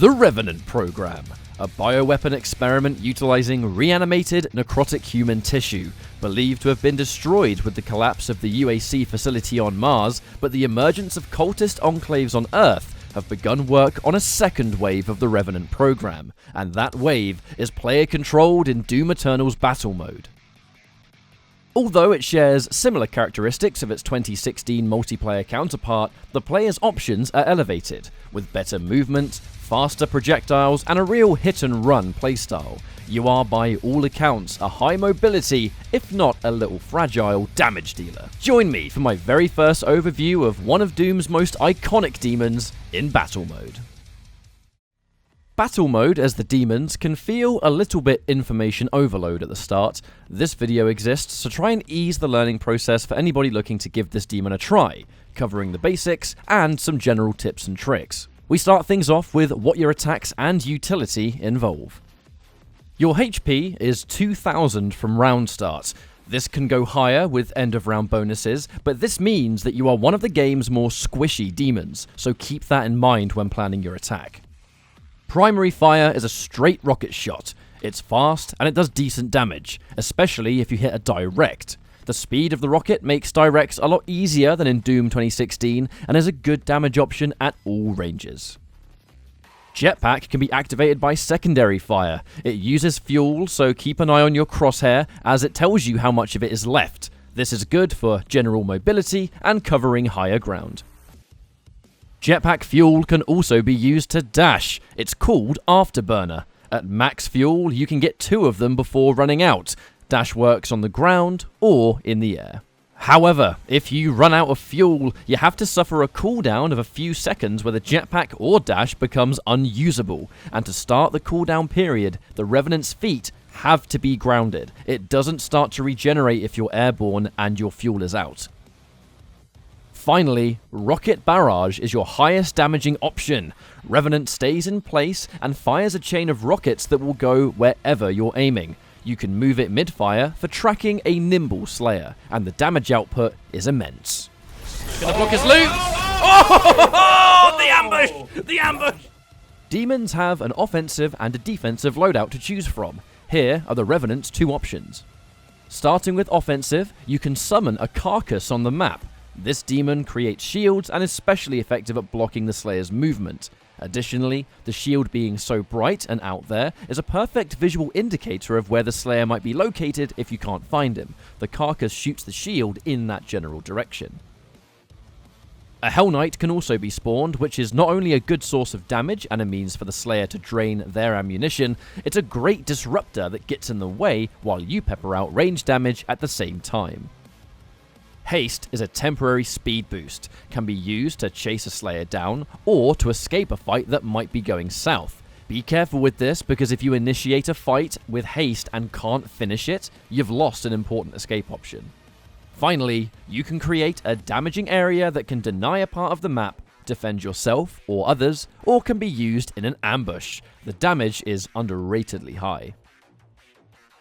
The Revenant program, a bioweapon experiment utilizing reanimated necrotic human tissue, believed to have been destroyed with the collapse of the UAC facility on Mars, but the emergence of cultist enclaves on Earth have begun work on a second wave of the Revenant program, and that wave is player-controlled in Doom Eternal's Battlemode. Although it shares similar characteristics of its 2016 multiplayer counterpart, the player's options are elevated, with better movement, faster projectiles, and a real hit-and-run playstyle. You are, by all accounts, a high-mobility, if not a little fragile, damage dealer. Join me for my very first overview of one of Doom's most iconic demons in Battle Mode. Battle Mode as the demons can feel a little bit information overload at the start. This video exists to try and ease the learning process for anybody looking to give this demon a try, covering the basics and some general tips and tricks. We start things off with what your attacks and utility involve. Your HP is 2000 from round start. This can go higher with end of round bonuses, but this means that you are one of the game's more squishy demons, so keep that in mind when planning your attack. Primary fire is a straight rocket shot. It's fast and it does decent damage, especially if you hit a direct. The speed of the rocket makes directs a lot easier than in Doom 2016 and is a good damage option at all ranges. Jetpack can be activated by secondary fire. It uses fuel, so keep an eye on your crosshair as it tells you how much of it is left. This is good for general mobility and covering higher ground. Jetpack fuel can also be used to dash. It's called Afterburner. At max fuel, you can get 2 of them before running out. Dash works on the ground or in the air. However, if you run out of fuel, you have to suffer a cooldown of a few seconds where the jetpack or dash becomes unusable. And to start the cooldown period, the Revenant's feet have to be grounded. It doesn't start to regenerate if you're airborne and your fuel is out. Finally, Rocket Barrage is your highest damaging option. Revenant stays in place and fires a chain of rockets that will go wherever you're aiming. You can move it mid-fire for tracking a nimble Slayer, and the damage output is immense. Gonna block his loot! Oh! The ambush! The ambush! Demons have an offensive and a defensive loadout to choose from. Here are the Revenant's 2 options. Starting with offensive, you can summon a carcass on the map. This demon creates shields and is especially effective at blocking the Slayer's movement. Additionally, the shield being so bright and out there is a perfect visual indicator of where the Slayer might be located if you can't find him. The carcass shoots the shield in that general direction. A Hell Knight can also be spawned, which is not only a good source of damage and a means for the Slayer to drain their ammunition, it's a great disruptor that gets in the way while you pepper out range damage at the same time. Haste is a temporary speed boost, can be used to chase a Slayer down, or to escape a fight that might be going south. Be careful with this, because if you initiate a fight with haste and can't finish it, you've lost an important escape option. Finally, you can create a damaging area that can deny a part of the map, defend yourself or others, or can be used in an ambush. The damage is underratedly high.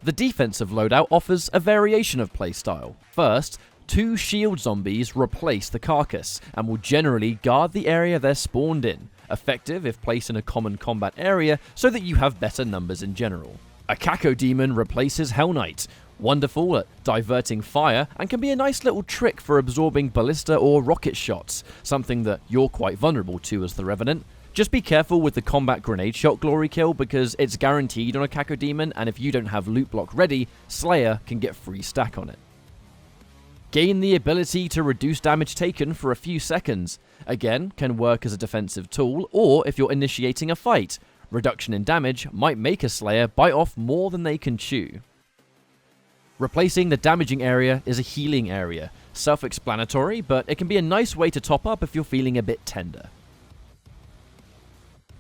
The defensive loadout offers a variation of playstyle. First, 2 shield zombies replace the carcass, and will generally guard the area they're spawned in, effective if placed in a common combat area so that you have better numbers in general. A Cacodemon replaces Hell Knight, wonderful at diverting fire and can be a nice little trick for absorbing ballista or rocket shots, something that you're quite vulnerable to as the Revenant. Just be careful with the combat grenade shot glory kill because it's guaranteed on a Cacodemon, and if you don't have loot block ready, Slayer can get free stack on it. Gain the ability to reduce damage taken for a few seconds. Again, can work as a defensive tool, or if you're initiating a fight. Reduction in damage might make a Slayer bite off more than they can chew. Replacing the damaging area is a healing area. Self-explanatory, but it can be a nice way to top up if you're feeling a bit tender.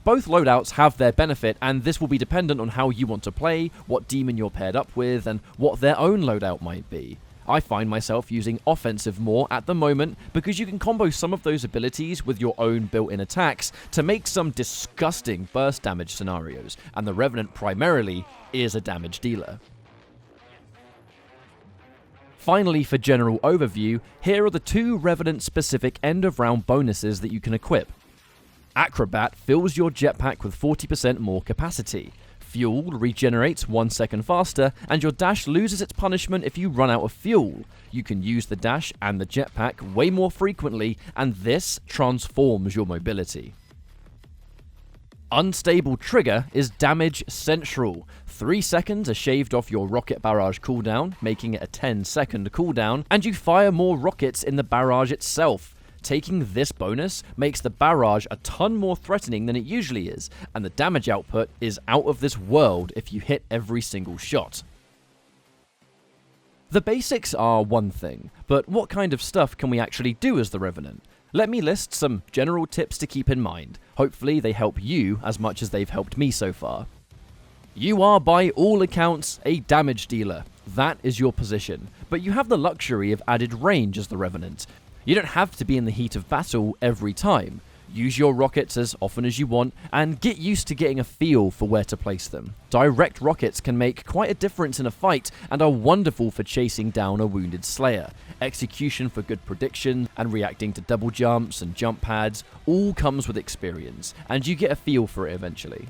Both loadouts have their benefit, and this will be dependent on how you want to play, what demon you're paired up with, and what their own loadout might be. I find myself using offensive more at the moment because you can combo some of those abilities with your own built-in attacks to make some disgusting burst damage scenarios, and the Revenant primarily is a damage dealer. Finally, for general overview, here are the 2 Revenant-specific end-of-round bonuses that you can equip. Acrobat fills your jetpack with 40% more capacity. Fuel regenerates 1 second faster, and your dash loses its punishment if you run out of fuel. You can use the dash and the jetpack way more frequently, and this transforms your mobility. Unstable Trigger is damage central. 3 seconds are shaved off your rocket barrage cooldown, making it a 10-second cooldown, and you fire more rockets in the barrage itself. Taking this bonus makes the barrage a ton more threatening than it usually is, and the damage output is out of this world if you hit every single shot. The basics are one thing, but what kind of stuff can we actually do as the Revenant? Let me list some general tips to keep in mind. Hopefully they help you as much as they've helped me so far. You are by all accounts a damage dealer. That is your position, but you have the luxury of added range as the Revenant. You don't have to be in the heat of battle every time. Use your rockets as often as you want, and get used to getting a feel for where to place them. Direct rockets can make quite a difference in a fight, and are wonderful for chasing down a wounded Slayer. Execution for good prediction, and reacting to double jumps and jump pads, all comes with experience, and you get a feel for it eventually.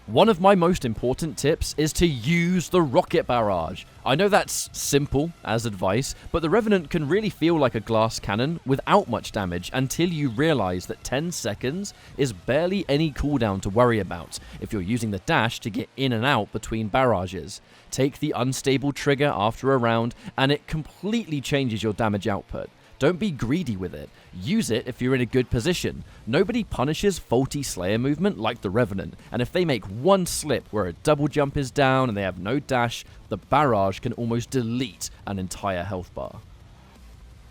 One of my most important tips is to use the rocket barrage. I know that's simple as advice, but the Revenant can really feel like a glass cannon without much damage until you realize that 10 seconds is barely any cooldown to worry about if you're using the dash to get in and out between barrages. Take the unstable trigger after a round and it completely changes your damage output. Don't be greedy with it. Use it if you're in a good position. Nobody punishes faulty Slayer movement like the Revenant, and if they make one slip where a double jump is down and they have no dash, the barrage can almost delete an entire health bar.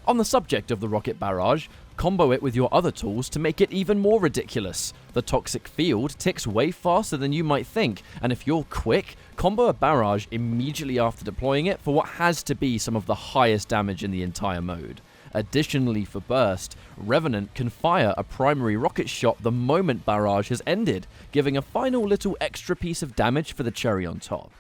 On the subject of the rocket barrage, combo it with your other tools to make it even more ridiculous. The toxic field ticks way faster than you might think, and if you're quick, combo a barrage immediately after deploying it for what has to be some of the highest damage in the entire mode. Additionally, for burst, Revenant can fire a primary rocket shot the moment barrage has ended, giving a final little extra piece of damage for the cherry on top.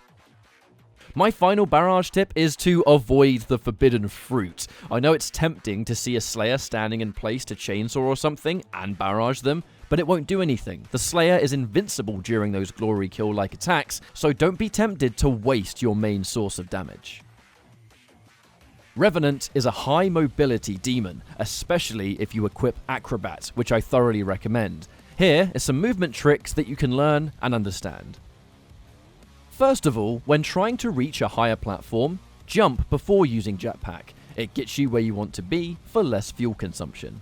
My final barrage tip is to avoid the forbidden fruit. I know it's tempting to see a Slayer standing in place to chainsaw or something and barrage them, but it won't do anything. The Slayer is invincible during those glory kill-like attacks, so don't be tempted to waste your main source of damage. Revenant is a high mobility demon, especially if you equip Acrobat, which I thoroughly recommend. Here is some movement tricks that you can learn and understand. First of all, when trying to reach a higher platform, jump before using jetpack. It gets you where you want to be for less fuel consumption.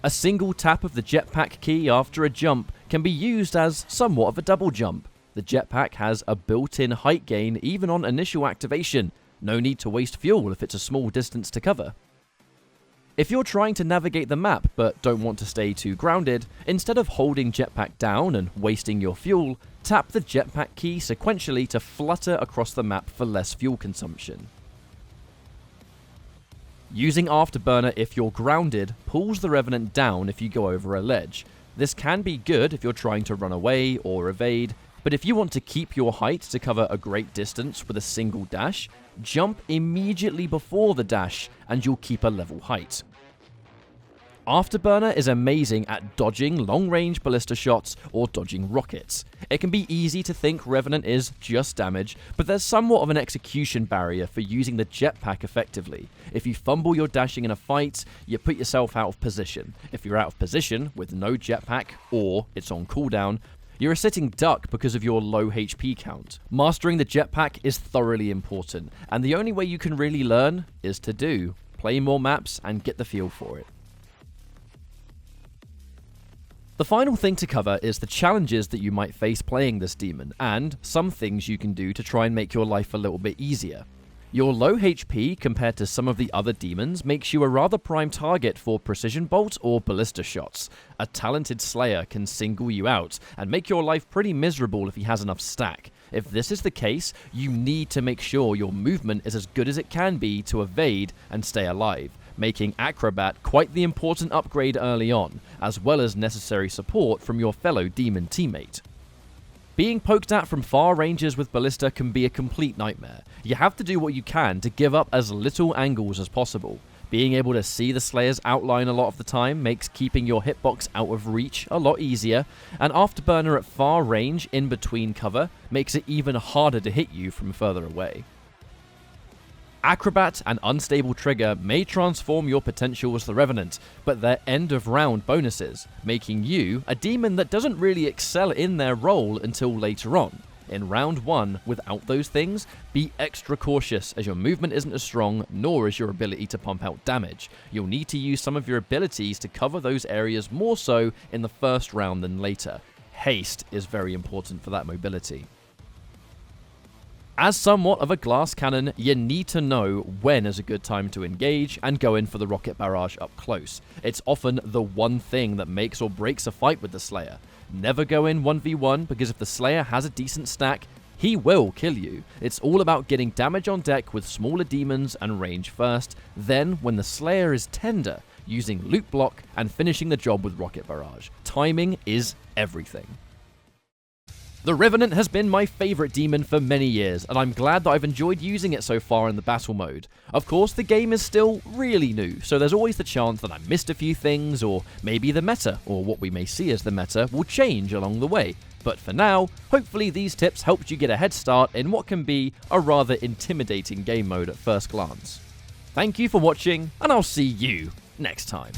A single tap of the jetpack key after a jump can be used as somewhat of a double jump. The jetpack has a built-in height gain even on initial activation. No need to waste fuel if it's a small distance to cover. If you're trying to navigate the map but don't want to stay too grounded, instead of holding jetpack down and wasting your fuel, tap the jetpack key sequentially to flutter across the map for less fuel consumption. Using Afterburner if you're grounded pulls the Revenant down if you go over a ledge. This can be good if you're trying to run away or evade, but if you want to keep your height to cover a great distance with a single dash, jump immediately before the dash and you'll keep a level height. Afterburner is amazing at dodging long-range ballista shots or dodging rockets. It can be easy to think Revenant is just damage, but there's somewhat of an execution barrier for using the jetpack effectively. If you fumble your dashing in a fight, you put yourself out of position. If you're out of position with no jetpack, or it's on cooldown, you're a sitting duck because of your low HP count. Mastering the jetpack is thoroughly important, and the only way you can really learn is to do. Play more maps and get the feel for it. The final thing to cover is the challenges that you might face playing this demon, and some things you can do to try and make your life a little bit easier. Your low HP compared to some of the other demons makes you a rather prime target for precision bolt or ballista shots. A talented Slayer can single you out and make your life pretty miserable if he has enough stack. If this is the case, you need to make sure your movement is as good as it can be to evade and stay alive, making Acrobat quite the important upgrade early on, as well as necessary support from your fellow demon teammate. Being poked at from far ranges with ballista can be a complete nightmare. You have to do what you can to give up as little angles as possible. Being able to see the Slayer's outline a lot of the time makes keeping your hitbox out of reach a lot easier, and Afterburner at far range in between cover makes it even harder to hit you from further away. Acrobat and Unstable Trigger may transform your potential as the Revenant, but they're end-of-round bonuses, making you a demon that doesn't really excel in their role until later on. In round 1, without those things, be extra cautious as your movement isn't as strong, nor is your ability to pump out damage. You'll need to use some of your abilities to cover those areas more so in the first round than later. Haste is very important for that mobility. As somewhat of a glass cannon, you need to know when is a good time to engage and go in for the rocket barrage up close. It's often the one thing that makes or breaks a fight with the Slayer. Never go in 1v1 because if the Slayer has a decent stack, he will kill you. It's all about getting damage on deck with smaller demons and range first, then when the Slayer is tender, using loot block and finishing the job with rocket barrage. Timing is everything. The Revenant has been my favourite demon for many years, and I'm glad that I've enjoyed using it so far in the battle mode. Of course, the game is still really new, so there's always the chance that I missed a few things, or maybe the meta, or what we may see as the meta, will change along the way. But for now, hopefully these tips helped you get a head start in what can be a rather intimidating game mode at first glance. Thank you for watching, and I'll see you next time.